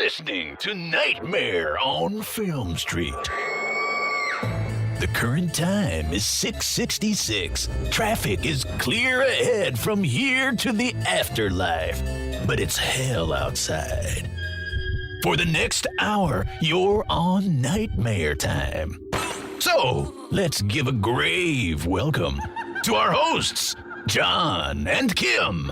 listening to Nightmare on Film Street. The current time is 6:66. Traffic is clear ahead from here to the afterlife, but it's hell outside. For the next hour, you're on Nightmare time. So, let's give a grave welcome to our hosts, John and Kim.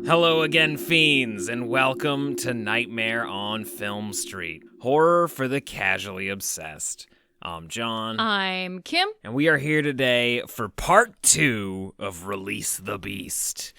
Hello again, fiends, and welcome to Nightmare on Film Street. Horror for the casually obsessed. I'm John. I'm Kim. And we are here today for part 2 of Release the Beast.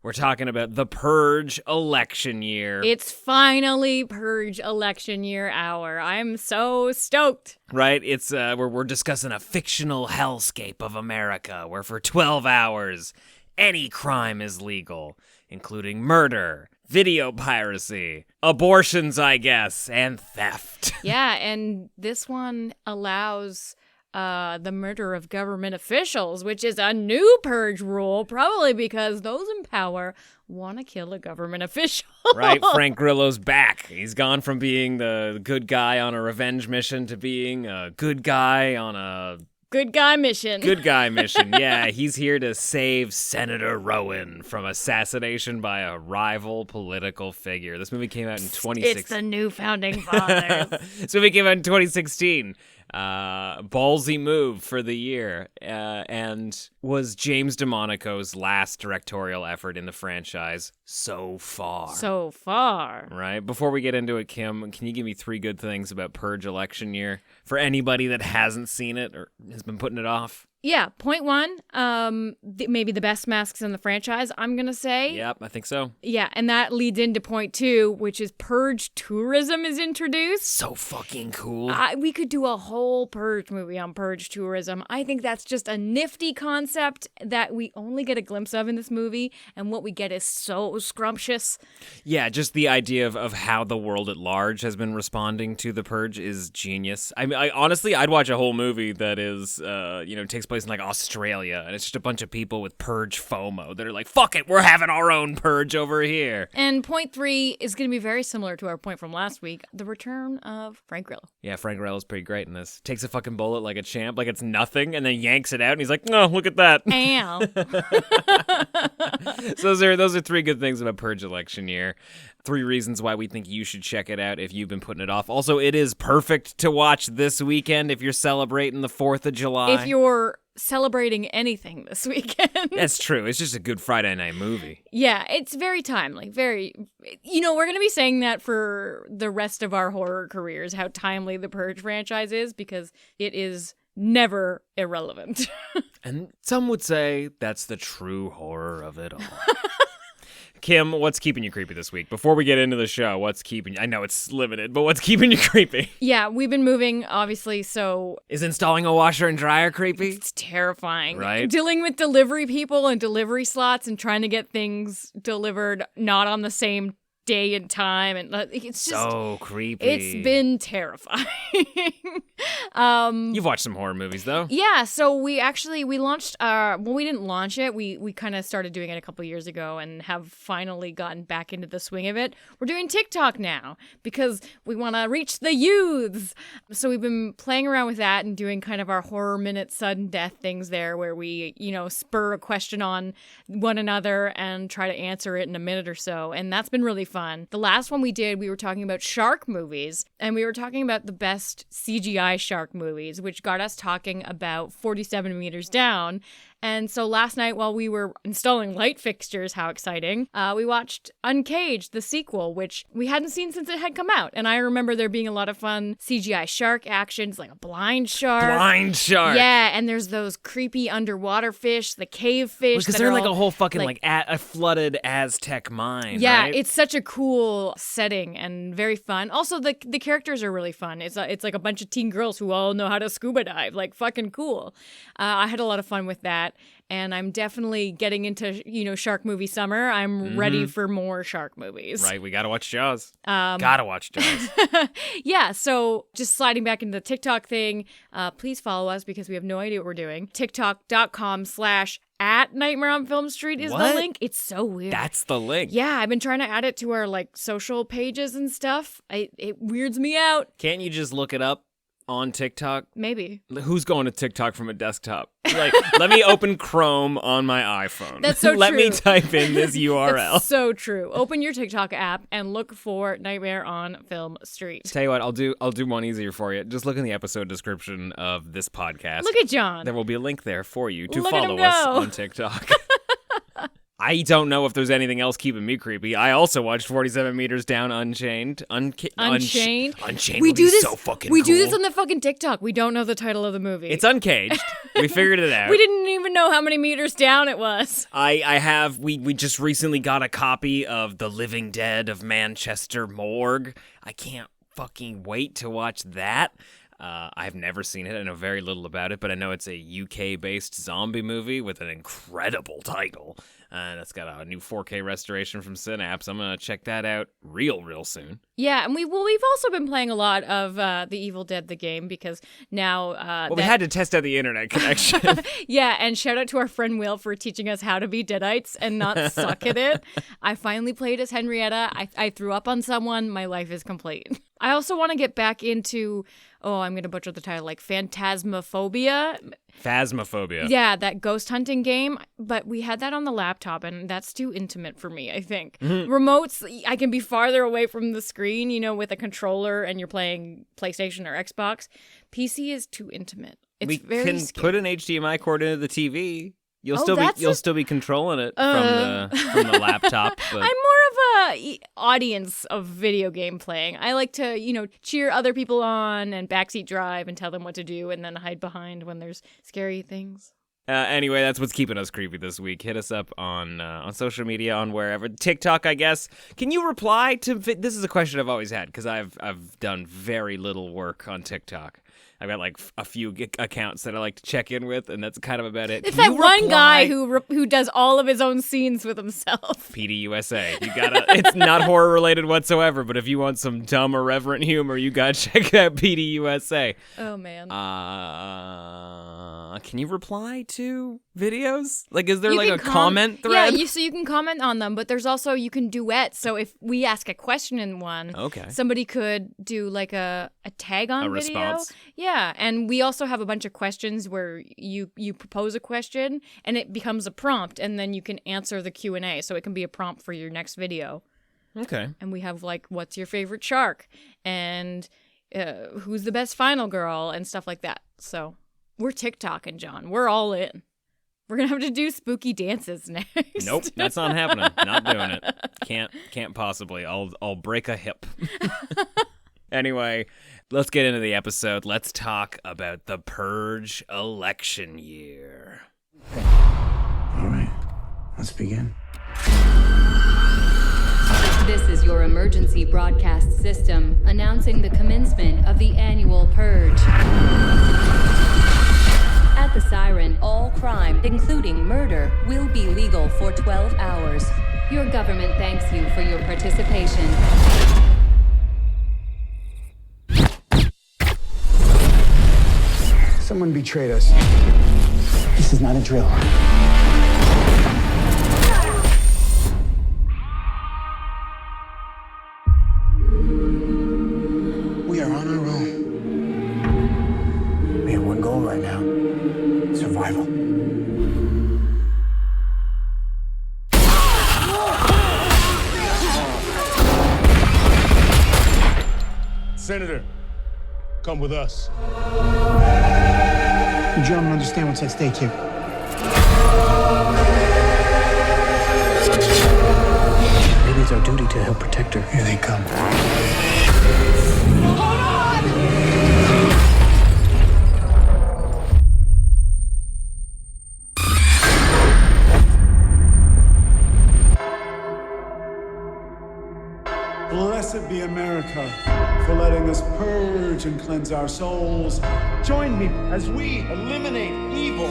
We're talking about the Purge election year. It's finally Purge election year hour. I'm so stoked. Right? It's we're discussing a fictional hellscape of America where for 12 hours any crime is legal, including murder, video piracy, abortions, I guess, and theft. Yeah, and this one allows the murder of government officials, which is a new Purge rule, probably because those in power want to kill a government official. Right, Frank Grillo's back. He's gone from being the good guy on a revenge mission to being a good guy on a... Good guy mission. Good guy mission, yeah. He's here to save Senator Rowan from assassination by a rival political figure. This movie came out in 2016. It's the new founding fathers. This movie came out in 2016. Ballsy move for the year, and was James DeMonico's last directorial effort in the franchise so far. So far. Right? Before we get into it, Kim, can you give me 3 good things about Purge election year for anybody that hasn't seen it or has been putting it off? Yeah, point 1, maybe the best masks in the franchise, I'm going to say. Yep, I think so. Yeah, and that leads into point 2, which is Purge tourism is introduced. So fucking cool. We could do a whole Purge movie on Purge tourism. I think that's just a nifty concept that we only get a glimpse of in this movie, and what we get is so scrumptious. Yeah, just the idea of how the world at large has been responding to the Purge is genius. I mean, honestly, I'd watch a whole movie that is, takes place in like Australia, and it's just a bunch of people with Purge FOMO that are like, fuck it, we're having our own Purge over here. And point 3 is going to be very similar to our point from last week, the return of Frank Grillo. Yeah, Frank Grillo's pretty great in this. Takes a fucking bullet like a champ, like it's nothing, and then yanks it out, and he's like, oh, look at that. Ow. So those are 3 good things about Purge election year. 3 reasons why we think you should check it out if you've been putting it off. Also, it is perfect to watch this weekend if you're celebrating the 4th of July. If you're celebrating anything this weekend. That's true. It's just a good Friday night movie. Yeah, it's very timely. We're going to be saying that for the rest of our horror careers, how timely the Purge franchise is, because it is never irrelevant. And some would say that's the true horror of it all. Kim, what's keeping you creepy this week? Before we get into the show, what's keeping you... I know it's limited, but what's keeping you creepy? Yeah, we've been moving, obviously, so... Is installing a washer and dryer creepy? It's terrifying. Right? Dealing with delivery people and delivery slots and trying to get things delivered not on the same day and time, and it's just so creepy. It's been terrifying. You've watched some horror movies though. Yeah, so we launched we didn't launch it. We kind of started doing it a couple years ago and have finally gotten back into the swing of it. We're doing TikTok now because we want to reach the youths. So we've been playing around with that and doing kind of our horror minute sudden death things there where we, spur a question on one another and try to answer it in a minute or so, and that's been really fun. The last one we did, we were talking about shark movies, and we were talking about the best CGI shark movies, which got us talking about 47 Meters Down. And so last night, while we were installing light fixtures, how exciting, we watched Uncaged, the sequel, which we hadn't seen since it had come out. And I remember there being a lot of fun CGI shark actions, like a blind shark. Blind shark. Yeah, and there's those creepy underwater fish, the cave fish. Because they're in like a whole fucking a flooded Aztec mine, yeah, right? It's such a cool setting and very fun. Also, the characters are really fun. It's like a bunch of teen girls who all know how to scuba dive. Like, fucking cool. I had a lot of fun with that. And I'm definitely getting into, shark movie summer. I'm ready for more shark movies. Right, we gotta watch Jaws. Gotta watch Jaws. Yeah, so just sliding back into the TikTok thing, please follow us because we have no idea what we're doing. TikTok.com/ at Nightmare on Film Street is What? the link. It's so weird. That's the link. Yeah, I've been trying to add it to our like social pages and stuff. It weirds me out. Can't you just look it up on TikTok? Maybe. Who's going to TikTok from a desktop? Like, let me open Chrome on my iPhone. That's so Let true. me type in this URL. That's so true. Open your TikTok app and look for Nightmare on Film Street. Tell you what, I'll do one easier for you. Just look in the episode description of this podcast. Look at John. There will be a link there for you to Look at follow him us go. on TikTok. I don't know if there's anything else keeping me creepy. I also watched 47 Meters Down Unchained. Unchained? Unchained We would do be this. so fucking we cool. do this on the fucking TikTok. We don't know the title of the movie. It's Uncaged. We figured it out. We didn't even know how many meters down it was. We just recently got a copy of The Living Dead of Manchester Morgue. I can't fucking wait to watch that. I've never seen it. I know very little about it, but I know it's a UK-based zombie movie with an incredible title. And it's got a new 4K restoration from Synapse. I'm going to check that out real soon. Yeah, and we've also been playing a lot of The Evil Dead, the game, because now... We had to test out the internet connection. Yeah, and shout out to our friend Will for teaching us how to be Deadites and not suck at it. I finally played as Henrietta. I threw up on someone. My life is complete. I also want to get back into... Oh, I'm going to butcher the title, like Phantasmophobia. Phasmophobia. Yeah, that ghost hunting game. But we had that on the laptop, and that's too intimate for me, I think. Remotes, I can be farther away from the screen, with a controller, and you're playing PlayStation or Xbox. PC is too intimate. It's We very can scary. put an HDMI cord into the TV. You'll that's still be controlling it from the laptop. But... I'm more of a audience of video game playing. I like to, cheer other people on and backseat drive and tell them what to do and then hide behind when there's scary things. Anyway, that's what's keeping us creepy this week. Hit us up on social media, on wherever. TikTok, I guess. Can you reply to... This is a question I've always had, because I've done very little work on TikTok. I've got like a few accounts that I like to check in with, and that's kind of about it. It's Can that you one guy reply- who does all of his own scenes with himself. PDUSA. You gotta. It's not horror related whatsoever, but if you want some dumb irreverent humor, you gotta check out PDUSA. Oh, man. Can you reply to videos? Like, is there You like can a comment thread? Yeah, so you can comment on them, but there's also, you can duet. So if we ask a question in one, Okay. somebody could do like a tag on A video. response? Yeah, and we also have a bunch of questions where you propose a question and it becomes a prompt, and then you can answer the Q&A. So it can be a prompt for your next video. Okay. And we have like, what's your favorite shark? And who's the best final girl? And stuff like that. So we're TikToking, John. We're all in. We're going to have to do spooky dances next. Nope, that's not happening. Not doing it. Can't possibly. I'll break a hip. Anyway, let's get into the episode. Let's talk about the Purge election year. All right, let's begin. This is your emergency broadcast system announcing the commencement of the annual Purge. At the siren, all crime, including murder, will be legal for 12 hours. Your government thanks you for your participation. Someone betrayed us. This is not a drill. We are on our own. We have one goal right now: survival. Senator, come with us. You gentlemen understand what's at stake here. Maybe it's our duty to help protect her. Here they come. Blessed be America for letting us purge and cleanse our souls. Join me as we eliminate evil.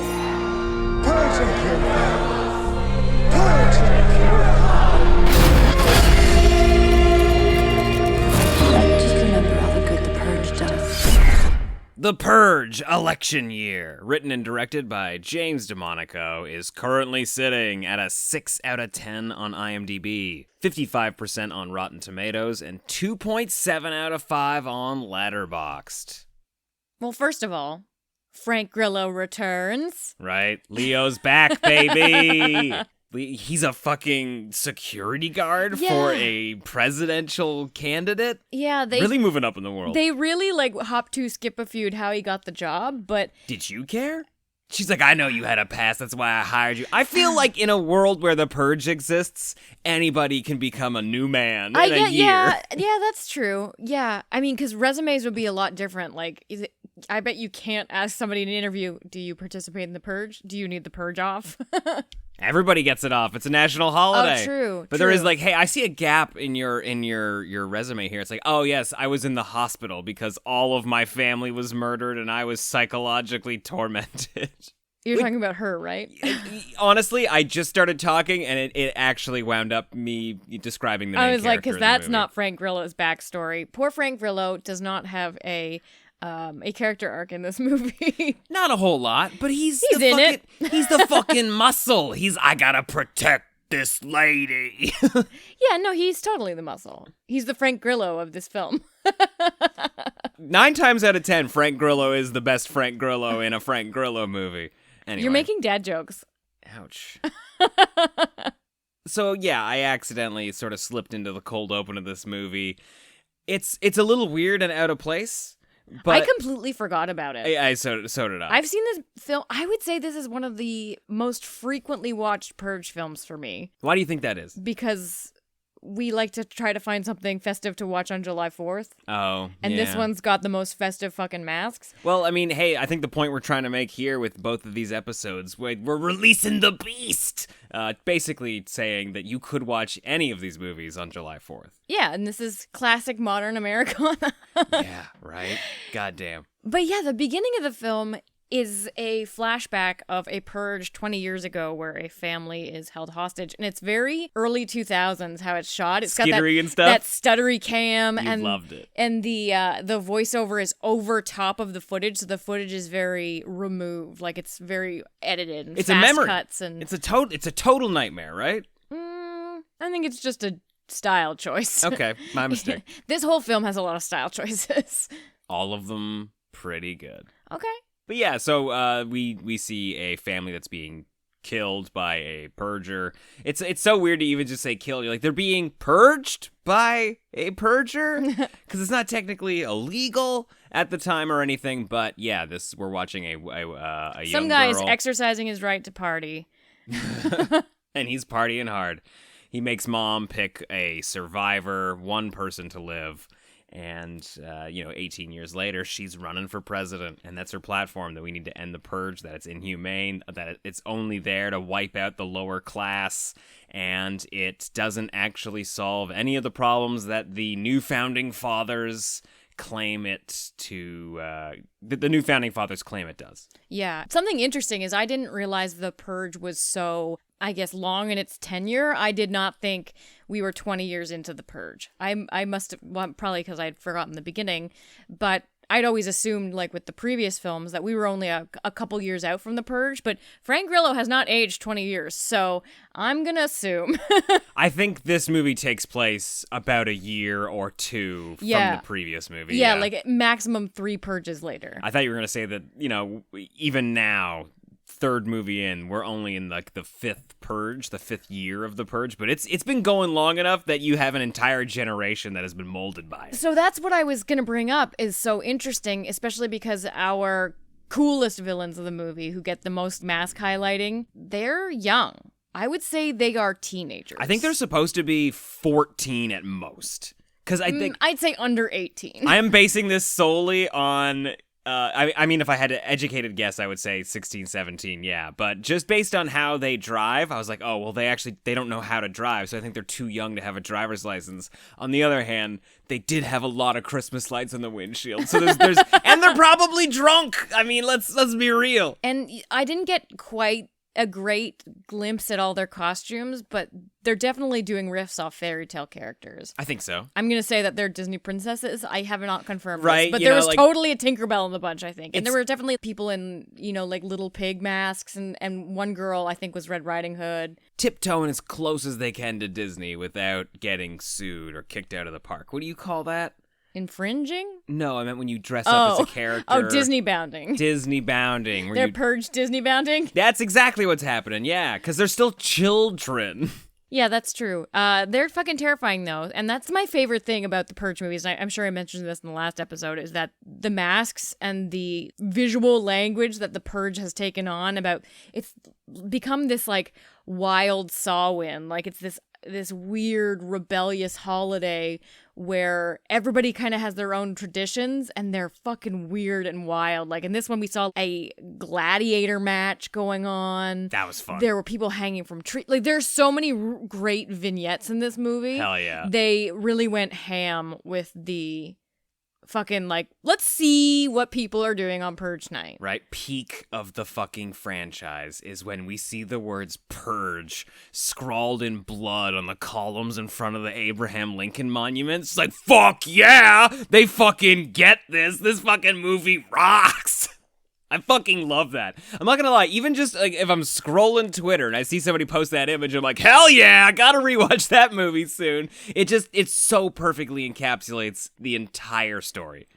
Purge and cure. Purge and Just remember all the good the Purge does. The Purge Election Year, written and directed by James DeMonaco, is currently sitting at a 6 out of 10 on IMDb, 55% on Rotten Tomatoes, and 2.7 out of 5 on Letterboxd. Well, first of all, Frank Grillo returns. Right? Leo's back, baby! He's a fucking security guard for a presidential candidate? Yeah, they really moving up in the world. They really hop to skip a feud how he got the job, but did you care? She's like, I know you had a past, that's why I hired you. I feel like in a world where the Purge exists, anybody can become a new man in a year. Yeah, that's true. Yeah, I mean, because resumes would be a lot different. I bet you can't ask somebody in an interview, do you participate in the Purge? Do you need the Purge off? Everybody gets it off. It's a national holiday. Oh, true. But there is hey, I see a gap in your resume here. It's like, oh yes, I was in the hospital because all of my family was murdered and I was psychologically tormented. You're talking about her, right? Honestly, I just started talking and it actually wound up me describing the main I was like, because that's not Frank Grillo's backstory. Poor Frank Grillo does not have a character arc in this movie. Not a whole lot, but he's in it. He's the fucking muscle. I gotta protect this lady. Yeah, no, he's totally the muscle. He's the Frank Grillo of this film. 9 times out of 10, Frank Grillo is the best Frank Grillo in a Frank Grillo movie. Anyway. You're making dad jokes. Ouch. So yeah, I accidentally sort of slipped into the cold open of this movie. It's a little weird and out of place. But I completely forgot about it. So did I. I've seen this film. I would say this is one of the most frequently watched Purge films for me. Why do you think that is? Because we like to try to find something festive to watch on July 4th. Oh, and this one's got the most festive fucking masks. Well, I mean, hey, I think the point we're trying to make here with both of these episodes, we're releasing the beast! Basically saying that you could watch any of these movies on July 4th. Yeah, and this is classic modern Americana. Yeah, right? Goddamn. But yeah, the beginning of the film is a flashback of a purge 20 years ago where a family is held hostage. And it's very early 2000s how it's shot. It's got skittery and stuff? that stuttery cam. You loved it. And the voiceover is over top of the footage. So the footage is very removed. Like it's very edited and it's fast a memory. cuts. And it's a total nightmare, right? I think it's just a style choice. Okay, my mistake. This whole film has a lot of style choices. All of them pretty good. Okay. But yeah, so we see a family that's being killed by a purger. It's so weird to even just say killed. You're like, they're being purged by a purger? Because it's not technically illegal at the time or anything. But yeah, we're watching a young Some guy is girl. exercising his right to party. And he's partying hard. He makes mom pick a survivor, one person to live. And, 18 years later, she's running for president. And that's her platform, that we need to end the purge, that it's inhumane, that it's only there to wipe out the lower class. And it doesn't actually solve any of the problems that the new founding fathers claim it to, the new founding fathers claim it does. Yeah. Something interesting is I didn't realize the purge was so, I guess, long in its tenure. I did not think we were 20 years into the purge. I must have, well, probably because I'd forgotten the beginning, but I'd always assumed, like with the previous films, that we were only a couple years out from the purge, but Frank Grillo has not aged 20 years, so I'm gonna assume. I think this movie takes place about a year or two from the previous movie. Yeah, like maximum 3 purges later. I thought you were gonna say that, even now, third movie in, we're only in like the 5th purge, the 5th year of the purge, but it's been going long enough that you have an entire generation that has been molded by it. So that's what I was going to bring up, is so interesting, especially because our coolest villains of the movie who get the most mask highlighting, they're young. I would say they are teenagers. I think they're supposed to be 14 at most. Because I think I'd say under 18. I am basing this solely on I mean, if I had an educated guess, I would say 16, 17, yeah. But just based on how they drive, I was like, oh, well, they don't know how to drive, so I think they're too young to have a driver's license. On the other hand, they did have a lot of Christmas lights on the windshield, so there's and they're probably drunk. I mean, let's be real. And I didn't get quite a great glimpse at all their costumes, but they're definitely doing riffs off fairy tale characters. I think so. I'm going to say that they're Disney princesses. I have not confirmed Right, this, but you there know, was like- totally a Tinkerbell in the bunch, I think. And there It's- were definitely people in, like little pig masks, and one girl, I think, was Red Riding Hood. Tiptoeing as close as they can to Disney without getting sued or kicked out of the park. What do you call that? Infringing? No, I meant when you dress up as a character. Oh, Disney bounding. Disney bounding. Where They're you... Purge Disney bounding? That's exactly what's happening, yeah, because they're still children. Yeah, that's true. They're fucking terrifying, though. And that's my favorite thing about the Purge movies. And I'm sure I mentioned this in the last episode, is that the masks and the visual language that the Purge has taken on it's become this, like, wild Samhain. Like, it's this weird, rebellious holiday where everybody kind of has their own traditions and they're fucking weird and wild. Like in this one, we saw a gladiator match going on. That was fun. There were people hanging from trees. Like there's so many great vignettes in this movie. Hell yeah. They really went ham with the fucking, like, let's see what people are doing on Purge night. Right? Peak of the fucking franchise is when we see the words Purge scrawled in blood on the columns in front of the Abraham Lincoln Monument. It's like, fuck yeah! They fucking get this! This fucking movie rocks! I fucking love that. I'm not gonna lie, even just like if I'm scrolling Twitter and I see somebody post that image, I'm like, hell yeah, I gotta rewatch that movie soon. It so perfectly encapsulates the entire story.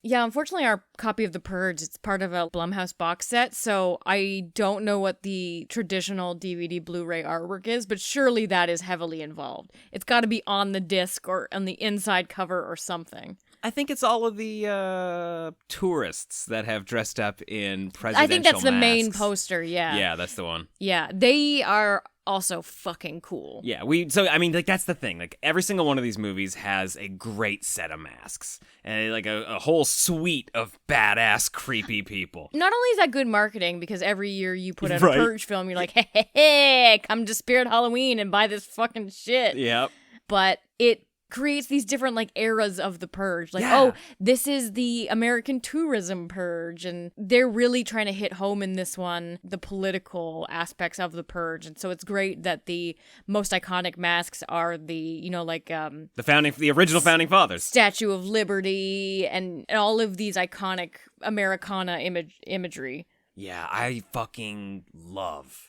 Yeah, unfortunately, our copy of The Purge, it's part of a Blumhouse box set, so I don't know what the traditional DVD Blu-ray artwork is, but surely that is heavily involved. It's got to be on the disc or on the inside cover or something. I think it's all of the tourists that have dressed up in presidential I think that's the main masks. poster, yeah. Yeah, that's the one. Yeah, they are also fucking cool. Yeah, that's the thing. Like, every single one of these movies has a great set of masks. And, like, a whole suite of badass, creepy people. Not only is that good marketing, because every year you put out Right. a Purge film, you're like, hey, come to Spirit Halloween and buy this fucking shit. Yep. But it creates these different, like, eras of the Purge. Like, Yeah. oh, this is the American tourism Purge. And they're really trying to hit home in this one the political aspects of the Purge. And so it's great that the most iconic masks are the, The original founding fathers. Statue of Liberty and all of these iconic Americana imagery. Yeah, I fucking love.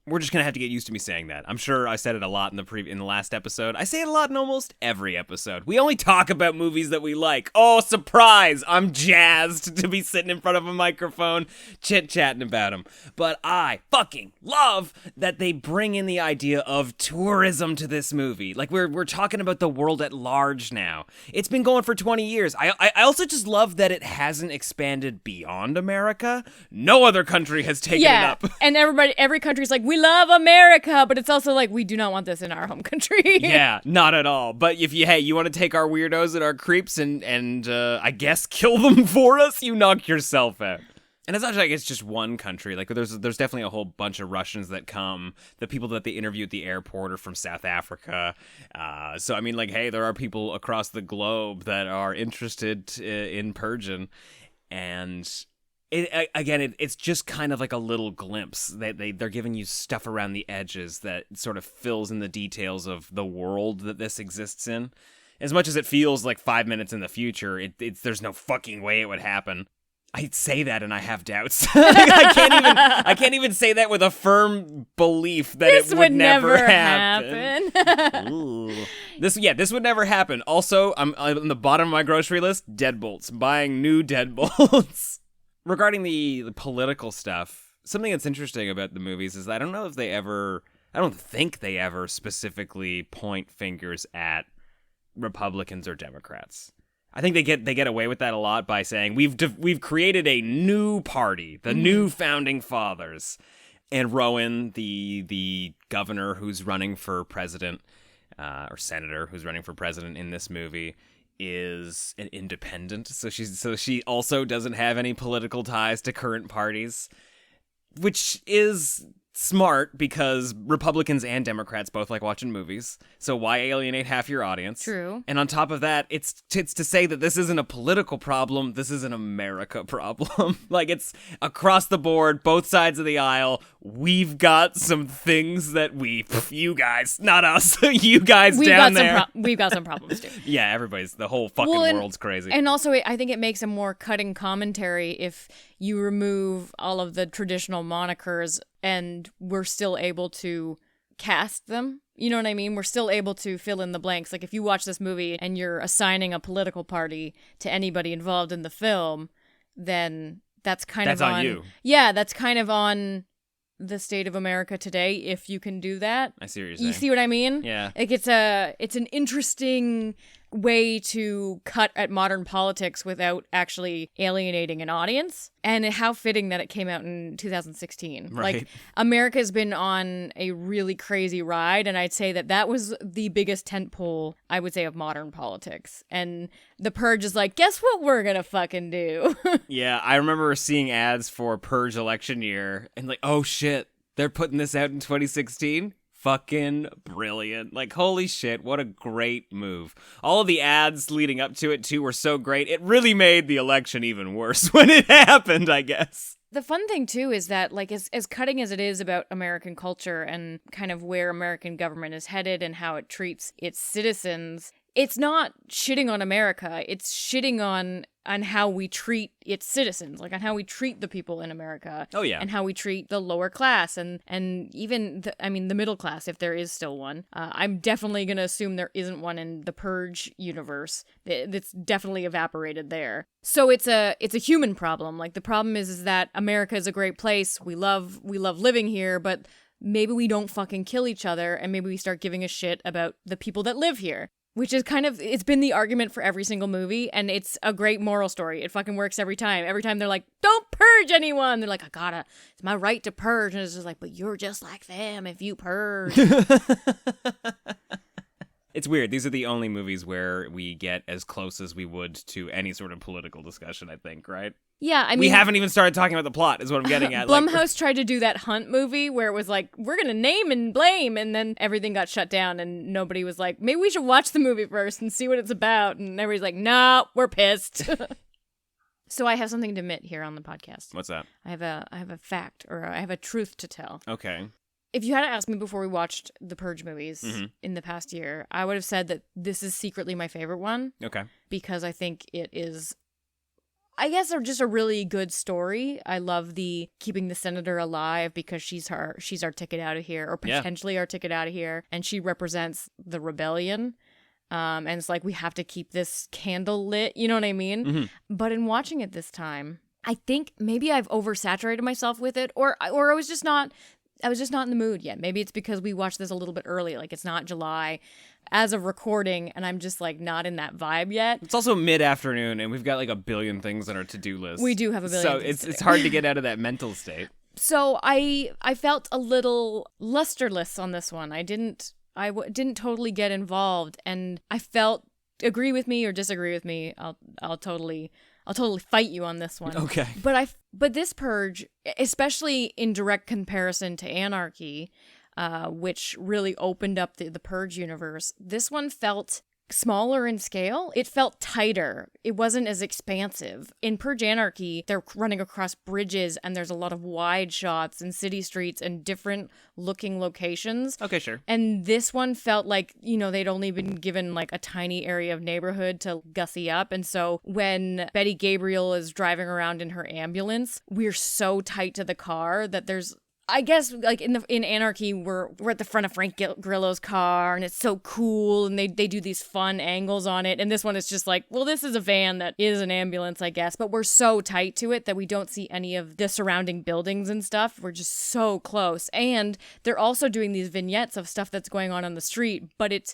We're just gonna have to get used to me saying that. I'm sure I said it a lot in the last episode. I say it a lot in almost every episode. We only talk about movies that we like. Oh, surprise! I'm jazzed to be sitting in front of a microphone, chit-chatting about them. But I fucking love that they bring in the idea of tourism to this movie. Like, we're talking about the world at large now. It's been going for 20 years. I also just love that it hasn't expanded beyond America. No other country has taken it up. And every country's like, we love America, but it's also like, we do not want this in our home country. Yeah, not at all. But if you want to take our weirdos and our creeps and I guess kill them for us, you knock yourself out. And it's not like it's just one country. Like there's definitely a whole bunch of Russians that come. The people that they interview at the airport are from South Africa. So I mean, like, hey, there are people across the globe that are interested in purging, and it's just kind of like a little glimpse. They're giving you stuff around the edges that sort of fills in the details of the world that this exists in. As much as it feels like 5 minutes in the future, there's no fucking way it would happen. I say that and I have doubts. I can't even say that with a firm belief that This it would never happen. Ooh. This would never happen. Also, I'm on the bottom of my grocery list, deadbolts. Buying new deadbolts. Regarding the political stuff, something that's interesting about the movies is I don't think they ever specifically point fingers at Republicans or Democrats. I think they get away with that a lot by saying we've created a new party, the new founding fathers. And Rowan, the governor who's running for president, or senator who's running for president in this movie, is an independent, so she also doesn't have any political ties to current parties, which is smart because Republicans and Democrats both like watching movies. So why alienate half your audience? True. And on top of that, it's to say that this isn't a political problem. This is an America problem. Like, it's across the board, both sides of the aisle. We've got some things that you guys, not us, you guys down there. We've got some problems too. Yeah, the whole fucking world's crazy. And also, I think it makes a more cutting commentary if you remove all of the traditional monikers and we're still able to cast them. You know what I mean? We're still able to fill in the blanks. Like, if you watch this movie and you're assigning a political party to anybody involved in the film, then that's on you. Yeah, that's kind of on the state of America today, if you can do that. I see what you're saying. You see what I mean? Yeah. Like, it's an interesting way to cut at modern politics without actually alienating an audience. And how fitting that it came out in 2016. Right. Like, America's been on a really crazy ride, and I'd say that was the biggest tentpole, I would say, of modern politics. And The Purge is like, guess what we're gonna fucking do? Yeah, I remember seeing ads for Purge election year and like, oh shit, they're putting this out in 2016? Fucking brilliant. Like, holy shit, what a great move. All of the ads leading up to it, too, were so great. It really made the election even worse when it happened, I guess. The fun thing, too, is that, like, as cutting as it is about American culture and kind of where American government is headed and how it treats its citizens, it's not shitting on America. It's shitting on how we treat its citizens, like on how we treat the people in America. Oh, yeah. And how we treat the lower class and even, the middle class, if there is still one. I'm definitely going to assume there isn't one in the Purge universe. It's definitely evaporated there. So it's a human problem. Like, the problem is that America is a great place. We love living here, but maybe we don't fucking kill each other, and maybe we start giving a shit about the people that live here. Which is it's been the argument for every single movie, and it's a great moral story. It fucking works every time. Every time they're like, don't purge anyone. They're like, it's my right to purge. And it's just like, but you're just like them if you purge. It's weird. These are the only movies where we get as close as we would to any sort of political discussion, I think, right? Yeah, I mean... We haven't even started talking about the plot, is what I'm getting at. Blumhouse tried to do that Hunt movie where it was like, we're going to name and blame, and then everything got shut down, and nobody was like, maybe we should watch the movie first and see what it's about, and everybody's like, no, we're pissed. So I have something to admit here on the podcast. What's that? I have a fact, or I have a truth to tell. Okay. If you had asked me before we watched the Purge movies in the past year, I would have said that this is secretly my favorite one. Okay. Because I think it is, I guess, just a really good story. I love the keeping the senator alive because she's our ticket out of here, or potentially our ticket out of here, and she represents the rebellion. And it's like, we have to keep this candle lit, you know what I mean? Mm-hmm. But in watching it this time, I think maybe I've oversaturated myself with it, or I was just not in the mood yet. Maybe it's because we watched this a little bit early. Like, it's not July as of recording, and I'm just, like, not in that vibe yet. It's also mid-afternoon, and we've got, like, a billion things on our to-do list. We do have a billion things So it's hard to get out of that mental state. So I felt a little lusterless on this one. I didn't totally get involved, and I felt, agree with me or disagree with me, I'll totally fight you on this one. Okay. But this Purge, especially in direct comparison to Anarchy, which really opened up the Purge universe, this one felt smaller in scale. It felt tighter. It wasn't as expansive. In Purge Anarchy, they're running across bridges, and there's a lot of wide shots and city streets and different looking locations. Okay, sure. And this one felt like, they'd only been given like a tiny area of neighborhood to gussy up. And so when Betty Gabriel is driving around in her ambulance, we're so tight to the car that there's, I guess, like in Anarchy, we're at the front of Frank Grillo's car, and it's so cool, and they do these fun angles on it. And this one is just like, well, this is a van that is an ambulance, I guess, but we're so tight to it that we don't see any of the surrounding buildings and stuff. We're just so close. And they're also doing these vignettes of stuff that's going on the street, but it's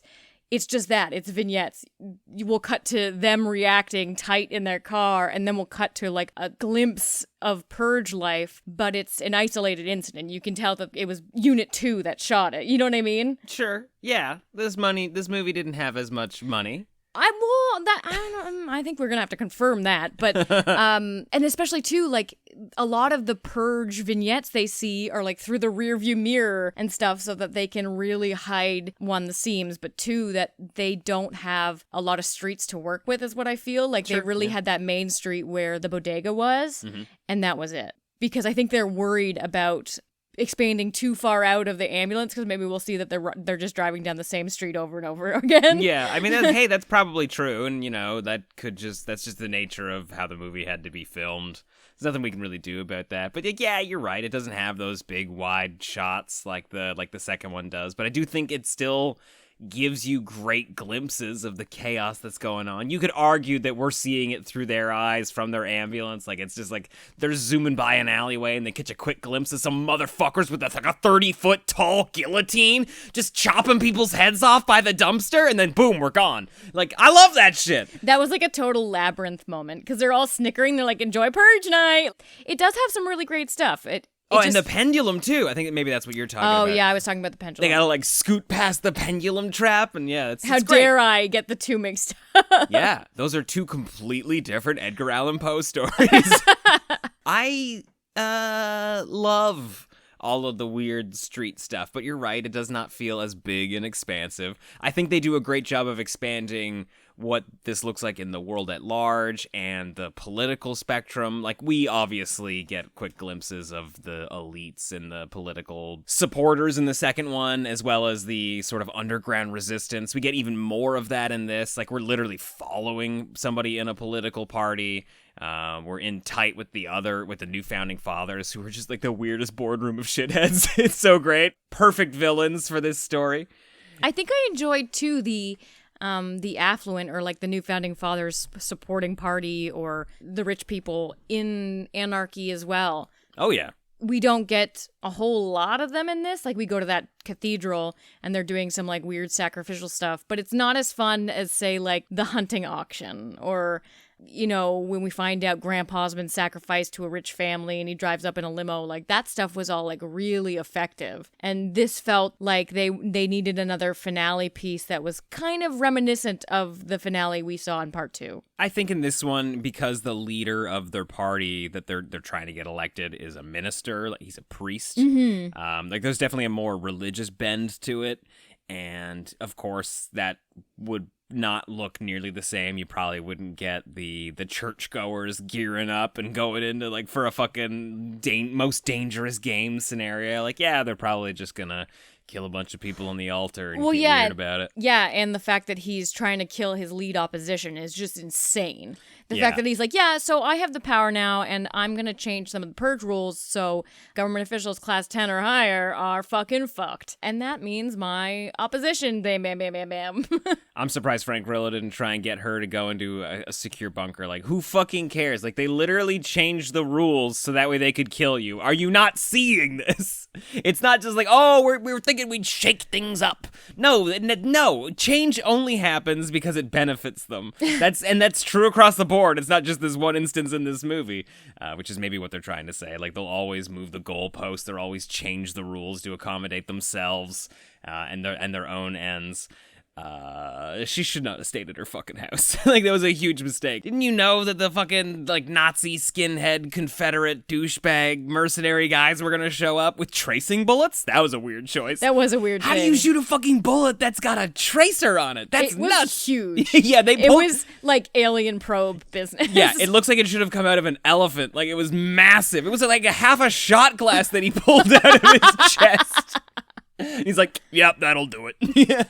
just that. It's vignettes. We'll cut to them reacting tight in their car, and then we'll cut to like a glimpse of Purge life, but it's an isolated incident. You can tell that it was Unit 2 that shot it. You know what I mean? Sure. Yeah. This movie didn't have as much money. I think we're gonna have to confirm that, but and especially too, like a lot of the Purge vignettes they see are like through the rear view mirror and stuff, so that they can really hide, one, the seams, but two, that they don't have a lot of streets to work with, is what I feel like. They really had that main street where the bodega was, and that was it. Because I think they're worried about expanding too far out of the ambulance, because maybe we'll see that they're just driving down the same street over and over again. Yeah, I mean, hey, that's probably true, and that's just the nature of how the movie had to be filmed. There's nothing we can really do about that. But yeah, you're right. It doesn't have those big wide shots like the second one does. But I do think it still gives you great glimpses of the chaos that's going on. You could argue that we're seeing it through their eyes from their ambulance. Like, it's just like they're zooming by an alleyway and they catch a quick glimpse of some motherfuckers with like a 30-foot tall guillotine just chopping people's heads off by the dumpster, and then boom, we're gone. Like, I love that shit. That was like a total Labyrinth moment, because they're all snickering. They're like, enjoy Purge night. It does have some really great stuff. And the pendulum, too. I think maybe that's what you're talking about. Oh, yeah, I was talking about the pendulum. They gotta, like, scoot past the pendulum trap, and yeah, it's How great. dare I get the two mixed up? Yeah, those are two completely different Edgar Allan Poe stories. I love all of the weird street stuff, but you're right, it does not feel as big and expansive. I think they do a great job of expanding what this looks like in the world at large and the political spectrum. Like, we obviously get quick glimpses of the elites and the political supporters in the second one, as well as the sort of underground resistance. We get even more of that in this. Like, we're literally following somebody in a political party. We're in tight with the new founding fathers, who are just like the weirdest boardroom of shitheads. It's so great. Perfect villains for this story. I think I enjoyed too the affluent, or like the new founding fathers supporting party, or the rich people in Anarchy as well. Oh yeah. We don't get a whole lot of them in this. Like, we go to that cathedral and they're doing some like weird sacrificial stuff, but it's not as fun as, say, like the hunting auction, or, you know, when we find out Grandpa's been sacrificed to a rich family and he drives up in a limo. Like, that stuff was all like really effective. And this felt like they needed another finale piece that was kind of reminiscent of the finale we saw in part 2. I think in this one, because the leader of their party that they're trying to get elected is a minister, like he's a priest. Like, there's definitely a more religious bend to it, and of course that would not look nearly the same. You probably wouldn't get the churchgoers gearing up and going into like for a fucking most dangerous game scenario. Like, yeah, they're probably just gonna kill a bunch of people on the altar and get weird about it. Yeah, and the fact that he's trying to kill his lead opposition is just insane. The fact that he's like, yeah, so I have the power now, and I'm going to change some of the Purge rules, so government officials class 10 or higher are fucking fucked. And that means my opposition, bam, bam, bam, bam, bam. I'm surprised Frank Grillo didn't try and get her to go into a secure bunker. Like, who fucking cares? Like, they literally changed the rules so that way they could kill you. Are you not seeing this? It's not just like, oh, we were thinking we'd shake things up. No, change only happens because it benefits them. That's true across the board. It's not just this one instance in this movie, which is maybe what they're trying to say. Like, they'll always move the goalposts. They'll always change the rules to accommodate themselves and their own ends. She should not have stayed at her fucking house. Like, that was a huge mistake. Didn't you know that the fucking, like, Nazi skinhead Confederate douchebag mercenary guys were gonna show up with tracing bullets? That was a weird choice. That was a weird How thing. do you shoot a fucking bullet that's got a tracer on it? That's it was nuts. huge. Yeah, it was like alien probe business. Yeah, it looks like it should have come out of an elephant. Like, it was massive. It was like a half a shot glass that he pulled out of his chest. He's like, yep, that'll do it. Yeah.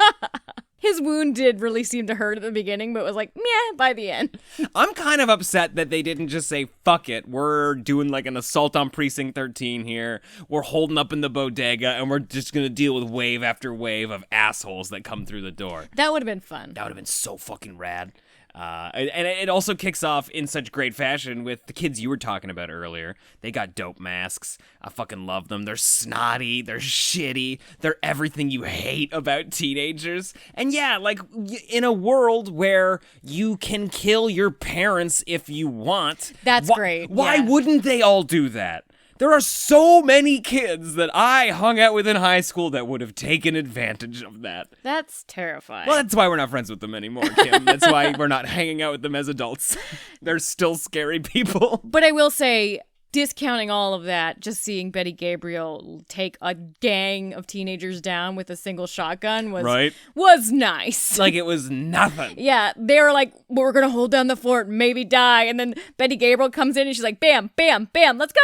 His wound did really seem to hurt at the beginning, but was like, meh, by the end. I'm kind of upset that they didn't just say, fuck it, we're doing like an assault on Precinct 13 here. We're holding up in the bodega, and we're just going to deal with wave after wave of assholes that come through the door. That would have been fun. That would have been so fucking rad. And it also kicks off in such great fashion with the kids you were talking about earlier. They got dope masks. I fucking love them. They're snotty. They're shitty. They're everything you hate about teenagers. And yeah, like, in a world where you can kill your parents if you want. That's great. Why yeah. wouldn't they all do that? There are so many kids that I hung out with in high school that would have taken advantage of that. That's terrifying. Well, that's why we're not friends with them anymore, Kim. That's why we're not hanging out with them as adults. They're still scary people. But I will say, discounting all of that, just seeing Betty Gabriel take a gang of teenagers down with a single shotgun was nice. Like it was nothing. Yeah, they were like, we're going to hold down the fort and maybe die. And then Betty Gabriel comes in and she's like, bam, bam, bam, let's go.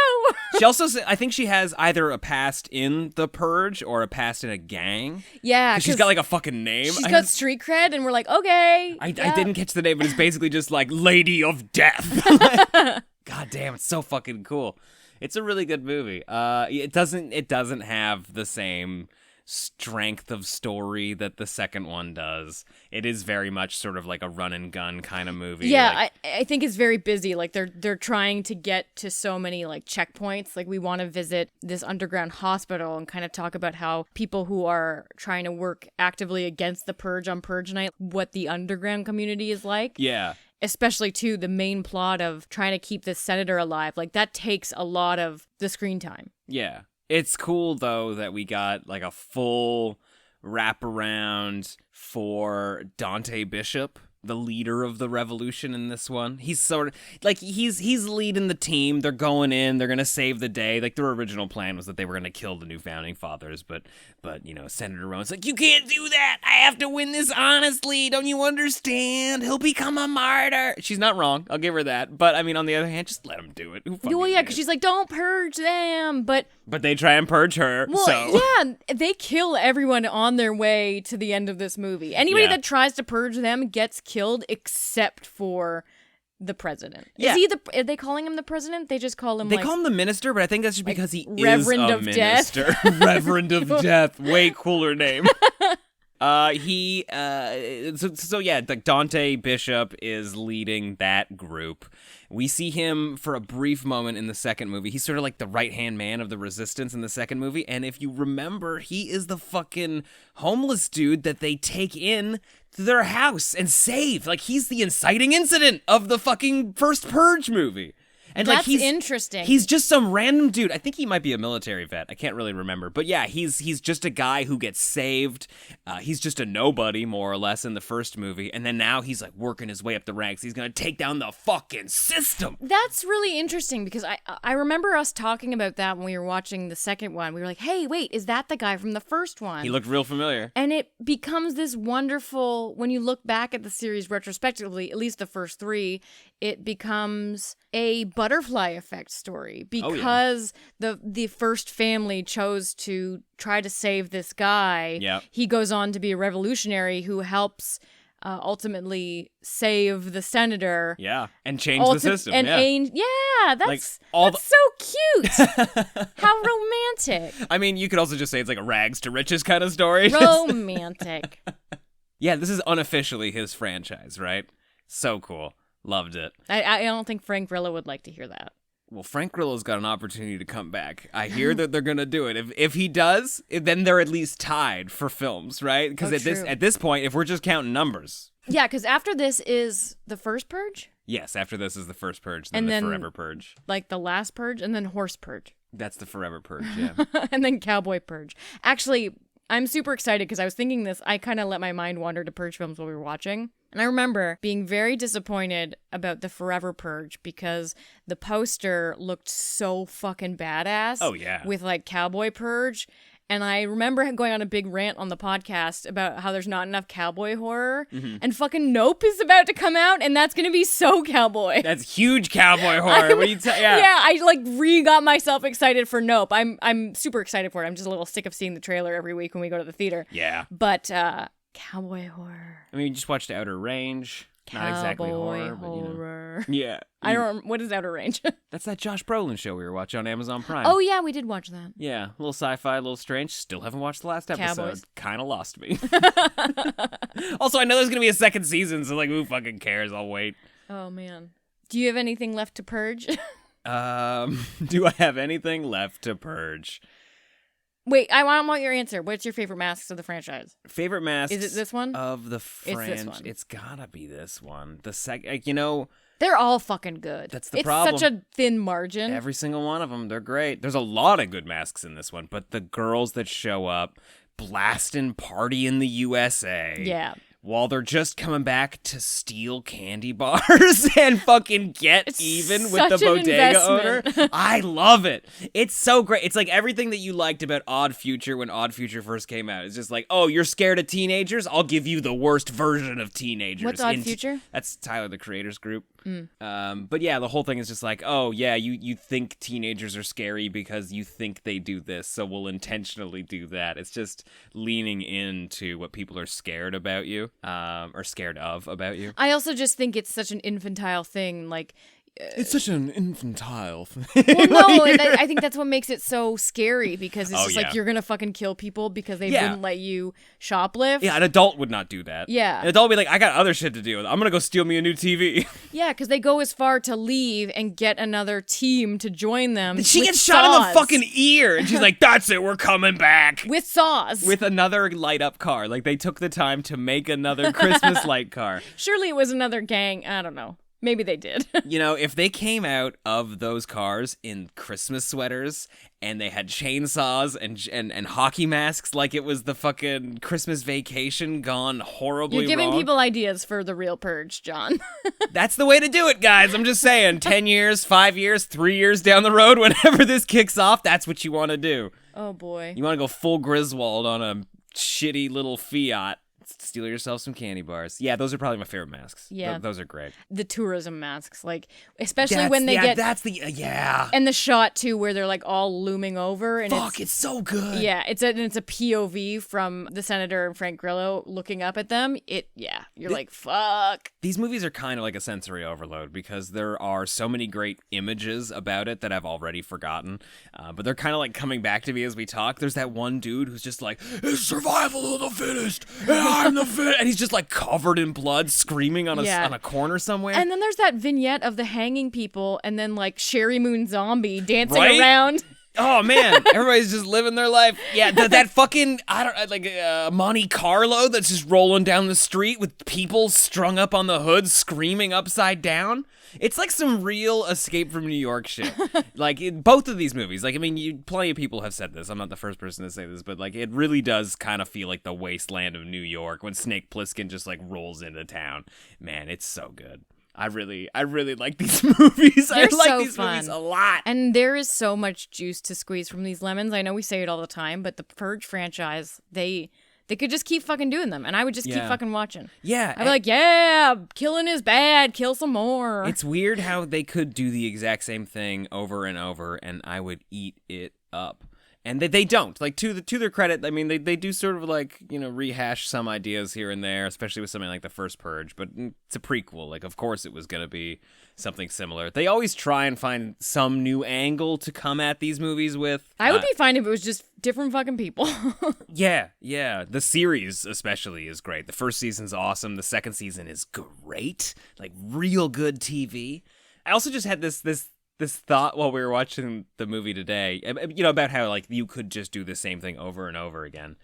She also, I think she has either a past in the Purge or a past in a gang. Yeah. She's got like a fucking name. She's got street cred and we're like, okay. I didn't catch the name, but it's basically just like Lady of Death. God damn, it's so fucking cool. It's a really good movie. It doesn't have the same strength of story that the second one does. It is very much sort of like a run and gun kind of movie. Yeah, like, I think it's very busy. Like they're trying to get to so many like checkpoints. Like we want to visit this underground hospital and kind of talk about how people who are trying to work actively against the Purge on Purge night, what the underground community is like. Yeah. Especially, too, the main plot of trying to keep this senator alive. Like, that takes a lot of the screen time. Yeah. It's cool, though, that we got, like, a full wraparound for Dante Bishop, the leader of the revolution in this one. He's sort of, like, he's leading the team. They're going in. They're going to save the day. Like, their original plan was that they were going to kill the new founding fathers. But you know, Senator Rowan's like, you can't do that. I have to win this honestly. Don't you understand? He'll become a martyr. She's not wrong. I'll give her that. But, I mean, on the other hand, just let him do it. Well, yeah, because she's like, don't purge them. But they try and purge her. Well, so. yeah, they kill everyone on their way to the end of this movie. Anybody that tries to purge them gets killed except for the president. Yeah. Is he are they calling him the president? They just call him They call him the minister, but I think that's just because he Reverend is a of minister. Death. Reverend of Death. Way cooler name. Like Dante Bishop is leading that group. We see him for a brief moment in the second movie. He's sort of like the right-hand man of the resistance in the second movie. And if you remember, he is the fucking homeless dude that they take in to their house and save. Like, he's the inciting incident of the fucking first Purge movie. And that's like interesting. He's just some random dude. I think he might be a military vet. I can't really remember. But yeah, he's just a guy who gets saved. He's just a nobody, more or less, in the first movie. And then now he's like working his way up the ranks. He's going to take down the fucking system. That's really interesting because I remember us talking about that when we were watching the second one. We were like, hey, wait, is that the guy from the first one? He looked real familiar. And it becomes this wonderful, when you look back at the series retrospectively, at least the first three, it becomes a butterfly effect story because the first family chose to try to save this guy. Yep. He goes on to be a revolutionary who helps ultimately save the senator. Yeah, and change the system. And that's so cute. How romantic. I mean, you could also just say it's like a rags to riches kind of story. Romantic. Yeah, this is unofficially his franchise, right? So cool. Loved it. I don't think Frank Grillo would like to hear that. Well, Frank Grillo's got an opportunity to come back. I hear that they're gonna do it. If he does, then they're at least tied for films, right? Because at this point, if we're just counting numbers. Yeah, because after this is the first Purge. Yes, after this is the first Purge, then the Forever Purge. Like the last Purge, and then Horse Purge. That's the Forever Purge, yeah. And then Cowboy Purge. Actually, I'm super excited because I was thinking this. I kind of let my mind wander to Purge films while we were watching. And I remember being very disappointed about the Forever Purge because the poster looked so fucking badass. Oh, yeah. With like Cowboy Purge. And I remember going on a big rant on the podcast about how there's not enough cowboy horror. Mm-hmm. And fucking Nope is about to come out, and that's going to be so cowboy. That's huge cowboy horror. What do you Yeah, I like got myself excited for Nope. I'm super excited for it. I'm just a little sick of seeing the trailer every week when we go to the theater. Yeah. But cowboy horror. I mean, you just watched Outer Range. Not exactly horror, but you know. Yeah. I don't. What is Outer Range? That's that Josh Brolin show we were watching on Amazon Prime. Oh yeah, we did watch that. Yeah, a little sci-fi, a little strange. Still haven't watched the last episode. Cowboys. Kind of lost me. Also, I know there's gonna be a second season, so like, who fucking cares? I'll wait. Oh man. Do you have anything left to purge? Do I have anything left to purge? Wait, I want your answer. What's your favorite masks of the franchise? Favorite masks? Is it this one? Of the this one. It's gotta be this one. The They're all fucking good. That's the problem. It's such a thin margin. every single one of them, they're great. There's a lot of good masks in this one, but the girls that show up blasting Party in the USA. Yeah. While they're just coming back to steal candy bars and fucking get It's even with the such an bodega owner. investment. I love it. It's so great. It's like everything that you liked about Odd Future when Odd Future first came out. It's just like, oh, you're scared of teenagers? I'll give you the worst version of teenagers. What's Odd Future? That's Tyler, the Creator's group. But yeah, the whole thing is just like, oh yeah, you think teenagers are scary because you think they do this, so we'll intentionally do that. It's just leaning into what people are scared about you, or scared of about you. I also just think it's such an infantile thing. Like, It's such an infantile thing. well, no, I think that's what makes it so scary because it's Oh, just yeah. like you're gonna fucking kill people because they Yeah. wouldn't let you shoplift. Yeah, an adult would not do that. Yeah. An adult would be like, I got other shit to do. I'm gonna go steal me a new TV. Yeah, because they go as far to leave and get another team to join them. She with gets shot in the saws. fucking ear, and she's like, that's it, we're coming back. with saws. With another light up car. Like, they took the time to make another Christmas light car. Surely it was another gang. I don't know. Maybe they did. You know, if they came out of those cars in Christmas sweaters and they had chainsaws and hockey masks like it was the fucking Christmas Vacation gone horribly You're giving wrong, people ideas for the real Purge, John. that's the way to do it, guys. I'm just saying, 10 years, 5 years, 3 years down the road, whenever this kicks off, that's what you want to do. Oh boy. You want to go full Griswold on a shitty little Fiat. Steal yourself some candy bars. Yeah, those are probably my favorite masks. Yeah. Those are great. The tourism masks, like especially when they get yeah. and the shot too where they're like all looming over and Fuck, it's so good. yeah, it's a POV from the senator and Frank Grillo looking up at them. You're like, fuck. These movies are kind of like a sensory overload because there are so many great images about it that I've already forgotten. But they're kind of like coming back to me as we talk. There's that one dude who's just like, it's survival of the fittest. I'm the fit. And he's just like covered in blood, screaming on a corner somewhere. And then there's that vignette of the hanging people and then like Sherry Moon Zombie dancing Right? around. Oh man, everybody's just living their life. Yeah, that fucking Monte Carlo that's just rolling down the street with people strung up on the hood, screaming upside down. It's like some real Escape from New York shit. Like in both of these movies. Like, I mean, plenty of people have said this. I'm not the first person to say this, but like it really does kind of feel like the wasteland of New York when Snake Plissken just like rolls into town. Man, it's so good. I really like these movies. I They're like so these fun. movies a lot. And there is so much juice to squeeze from these lemons. I know we say it all the time, but the Purge franchise, they could just keep fucking doing them, and I would just keep fucking watching. Yeah. I'd be like, yeah, killing is bad. Kill some more. It's weird how they could do the exact same thing over and over, and I would eat it up. And they don't. Like, to their credit, I mean, they do sort of, like, you know, rehash some ideas here and there, especially with something like the first Purge, but it's a prequel. Like, of course it was going to be something similar. They always try and find some new angle to come at these movies with. I would be fine if it was just different fucking people. Yeah. The series especially is great. The first season's awesome. The second season is great. Like, real good TV. I also just had this thought while we were watching the movie today, you know, about how, like, you could just do the same thing over and over again.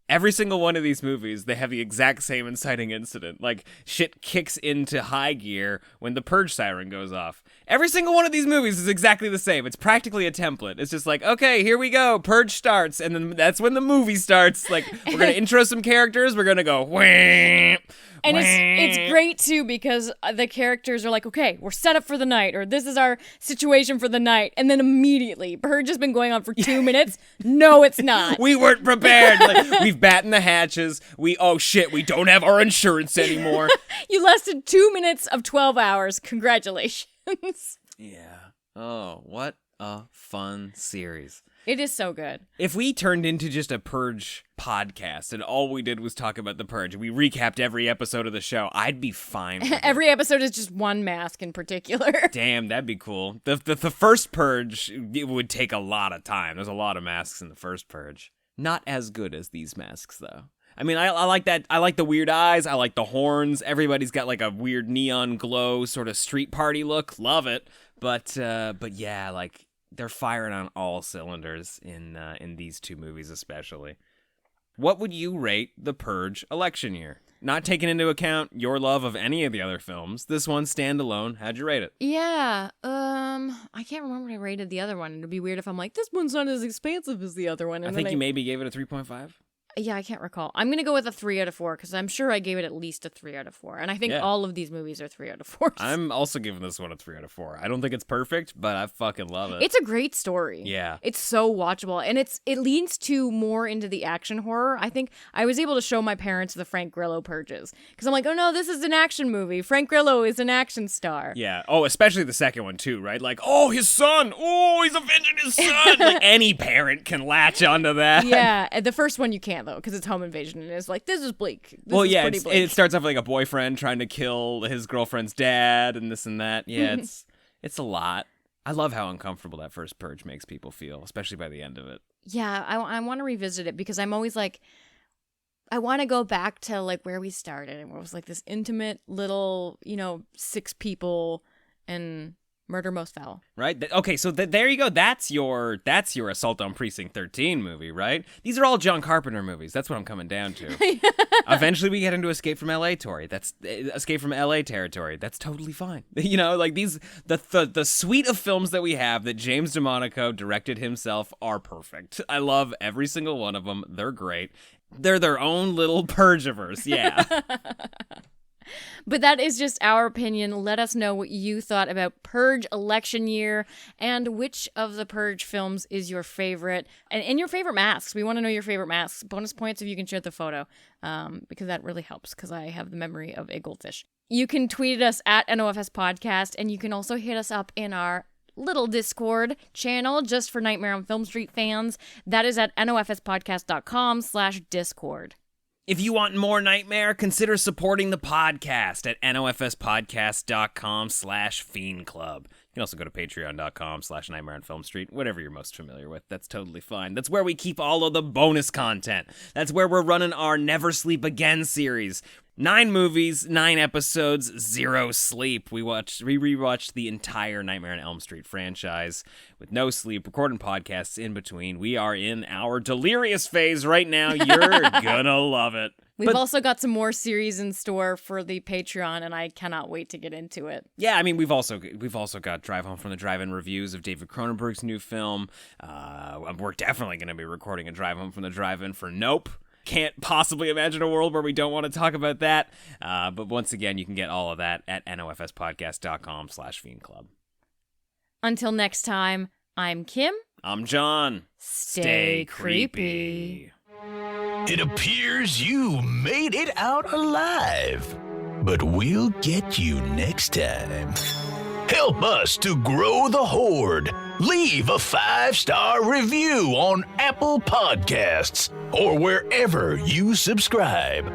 Every single one of these movies, they have the exact same inciting incident. Like, shit kicks into high gear when the Purge siren goes off. Every single one of these movies is exactly the same. It's practically a template. It's just like, okay, here we go. Purge starts, and then that's when the movie starts. Like, we're going to intro some characters. We're going to go, wham. And it's great, too, because the characters are like, okay, we're set up for the night, or this is our situation for the night. And then immediately, Purge has been going on for 2 minutes. No, it's not. We weren't prepared. Like, we've battened the hatches. Oh shit, we don't have our insurance anymore. You lasted 2 minutes of 12 hours. Congratulations. Yeah. Oh, what a fun series. It is so good. If we turned into just a Purge podcast and all we did was talk about the Purge, we recapped every episode of the show, I'd be fine with it. Every episode is just one mask in particular. Damn, that'd be cool. The first Purge, it would take a lot of time. There's a lot of masks in the first Purge. Not as good as these masks, though. I mean, I like that. I like the weird eyes. I like the horns. Everybody's got like a weird neon glow sort of street party look. Love it. But yeah, like, they're firing on all cylinders in these two movies especially. What would you rate The Purge election year? Not taking into account your love of any of the other films. This one standalone. How'd you rate it? Yeah, I can't remember what I rated the other one. It'd be weird if I'm like, this one's not as expansive as the other one. And I think you maybe gave it a 3.5. Yeah, I can't recall. I'm going to go with a 3 out of 4 because I'm sure I gave it at least a 3 out of 4. And I think all of these movies are 3 out of 4. I'm also giving this one a 3 out of 4. I don't think it's perfect, but I fucking love it. It's a great story. Yeah. It's so watchable. And it leans to more into the action horror. I think I was able to show my parents the Frank Grillo Purges because I'm like, oh no, this is an action movie. Frank Grillo is an action star. Yeah. Oh, especially the second one too, right? Like, oh, his son. Oh, he's avenging his son. Like, any parent can latch onto that. Yeah. And the first one you can't though because it's home invasion. And it's like, this is bleak. This is pretty bleak. It starts off like a boyfriend trying to kill his girlfriend's dad and this and that. Yeah, it's a lot. I love how uncomfortable that first Purge makes people feel, especially by the end of it. Yeah, I want to revisit it because I'm always like, I want to go back to like where we started and where it was like this intimate little, 6 people and murder most foul. Right? Okay, so there you go. That's your Assault on Precinct 13 movie, right? These are all John Carpenter movies. That's what I'm coming down to. Eventually we get into Escape from LA territory. That's Escape from LA territory. That's totally fine. Like these the suite of films that we have that James DeMonaco directed himself are perfect. I love every single one of them. They're great. They're their own little Purgiverse. Yeah. But that is just our opinion. Let us know what you thought about Purge election year and which of the Purge films is your favorite. And your favorite masks. We want to know your favorite masks. Bonus points if you can share the photo because that really helps because I have the memory of a goldfish. You can tweet at us at NOFS Podcast and you can also hit us up in our little Discord channel just for Nightmare on Film Street fans. That is at nofspodcast.com/Discord. If you want more Nightmare, consider supporting the podcast at nofspodcast.com/Fiend Club. You can also go to patreon.com/Nightmare on Film Street, whatever you're most familiar with. That's totally fine. That's where we keep all of the bonus content. That's where we're running our Never Sleep Again series. 9 movies, 9 episodes, 0 sleep. We rewatched the entire Nightmare on Elm Street franchise with no sleep, recording podcasts in between. We are in our delirious phase right now. You're gonna love it. We've also got some more series in store for the Patreon, and I cannot wait to get into it. Yeah, I mean, we've also got Drive Home from the Drive-In reviews of David Cronenberg's new film. We're definitely going to be recording a Drive Home from the Drive-In for Nope. Can't possibly imagine a world where we don't want to talk about that. But once again, you can get all of that at nofspodcast.com/Fiend Club. Until next time, I'm Kim. I'm John. Stay creepy. It appears you made it out alive, but we'll get you next time. Help us to grow the horde. Leave a 5-star review on Apple Podcasts or wherever you subscribe.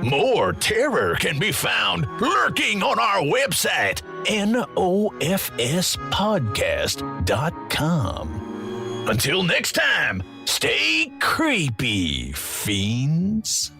More terror can be found lurking on our website, nofspodcast.com. Until next time, stay creepy, fiends.